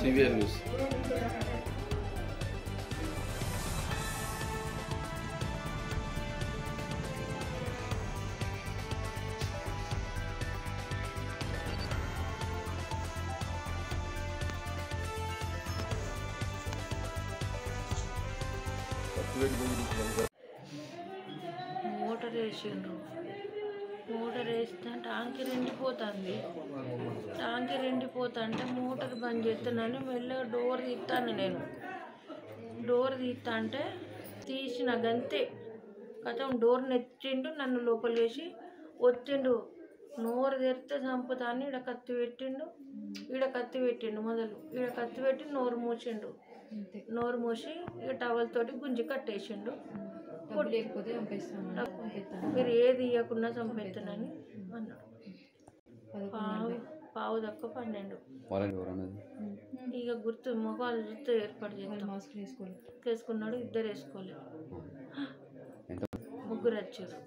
CBR News. Motor వేసిండ్రు. Motor వేస్తే tanker ఎండిపోతుంది. ట్యాంకర్ ఎండిపోతుంటే మోటార్ బంద్ చేస్తానని మెల్లగా డోర్ తీస్తాను. నేను డోర్ తీస్తా అంటే తీసిన గంతే కథం డోర్ నెచ్చిండు. నన్ను లోపల వేసి ఒత్తిండు. నోరు తెరిస్తే చంపుతాను. ఈడ కత్తి పెట్టిండు మొదలు. ఈడ కత్తి పెట్టి నోరు మూసిండు. నోరు మూసి ఇక టవల్ తోటి గుంజి కట్టేసిండు. మీరు ఏది ఇవ్వకుండా చంపేస్తానని అన్నాడు. పావు తక్కువ 12. ఇక గుర్తు మొగాలు చూస్తే ఏర్పాటు చేస్తాం. వేసుకున్నాడు. 2 వేసుకోలేదు. 3 వచ్చారు.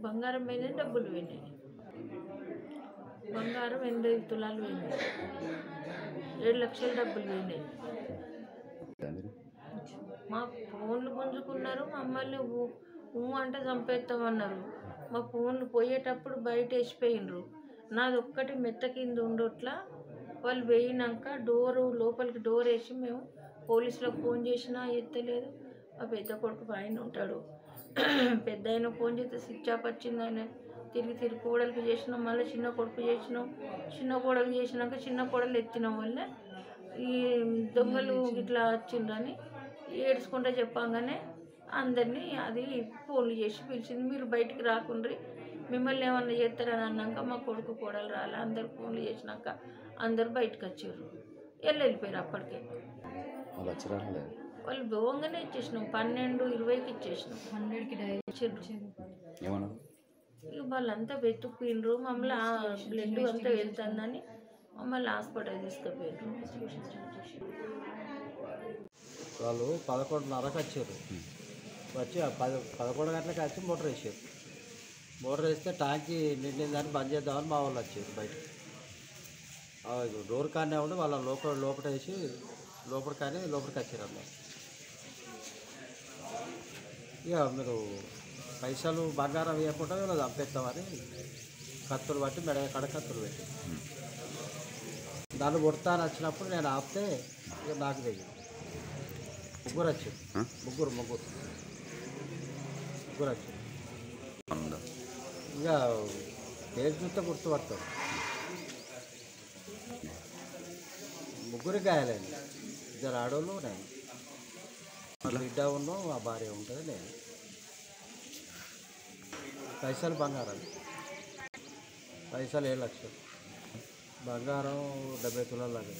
బంగారం పోయినాయి, డబ్బులు పోయినాయి. బంగారం 8 తులాలు పోయింది. 7 లక్షల డబ్బులు పోయినాయి. మా ఫోన్లు గుంజుకున్నారు. మమ్మల్ని అంటే చంపేస్తామన్నారు. మా ఫోన్లు పోయేటప్పుడు బయట వేసిపోయినరు. నాది ఒక్కటి మెత్త కింద ఉండట్లా. వాళ్ళు పోయినాక లోపలికి డోర్ వేసి మేము పోలీసులకు ఫోన్ చేసినా ఎత్తలేదు. ఆ పెద్ద కొడుకు ఆయన ఉంటాడు. పెద్ద ఆయన ఫోన్ చేస్తే స్విచ్ ఆఫ్ వచ్చింది. ఆయన తిరిగి కోడలికి చేసినాం. మళ్ళీ చిన్న కొడుకు చేసినాం. చిన్న కోడలు చేసినాక చిన్న కోడలు ఎత్తినాం వల్ల ఈ దొంగలు ఇట్లా వచ్చిండ్రని ఏడ్చుకుంటూ చెప్పంగానే అందరినీ అది ఫోన్లు చేసి పిలిచింది. మీరు బయటికి రాకుండ్రి, మిమ్మల్ని ఏమన్నా చేస్తారని అన్నాక మా కొడుకు కోడలు రాలే. అందరు ఫోన్లు చేసినాక అందరు బయటకు వచ్చారు. వెళ్ళిపోయారు. అప్పటికే వాళ్ళు భోగంగానే ఇచ్చేసినాం. 12:20కి ఇచ్చేసినాం. 100కి ఇక వాళ్ళంతా వెతుక్కిండ్రు. మమ్మల్ని బ్లడ్ అంతా వెళ్తుందని మమ్మల్ని హాస్పిటల్ తీసుకుపోయారు. వాళ్ళు 11:30కి వచ్చారు. వచ్చి 11 గంటలకు వచ్చి మోటార్ వేసారు. మోటార్ వేస్తే ట్యాంకీ నిండిందని బంద్ చేద్దామని మా వాళ్ళు వచ్చారు బయటకు. డోర్ కానీ ఉండి వాళ్ళ లోపల వేసి లోపలికి వచ్చారు అన్నమాట. ఇక మీరు పైసలు బంగారం వేయకుండా వీళ్ళు చంపేస్తామని కత్తులు పట్టి మెడ కడ కత్తులు పెట్టి దాన్ని కొడతాను వచ్చినప్పుడు నేను ఆపితే ఇక నాకు దిగి 3 వచ్చారు. ముగ్గురు వచ్చారు. ఇక పేరు చూస్తే గుర్తుపడతారు. 3 గాయాలండి. 2 ఆడవాళ్ళు నేను. మా బిడ్డ ఉన్ను మా భార్య ఉంటుంది. నేను పైసలు బంగారం 7 లక్షలు. బంగారం 70 తులాలు లాగా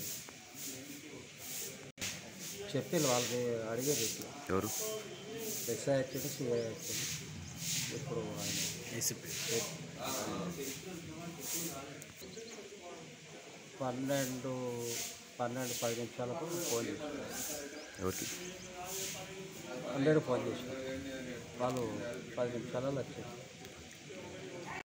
చెప్పారు. వాళ్ళకి అడిగేది ఎవరు ఎస్ఐ వచ్చాడు, సిఐ వచ్చాడు. ఇప్పుడు ఆయన 12:10 నిమిషాలకు ఫోన్ చేశారు. ఎవరికి 100 ఫోన్ చేశారు. వాళ్ళు 10 నిమిషాలలో వచ్చారు.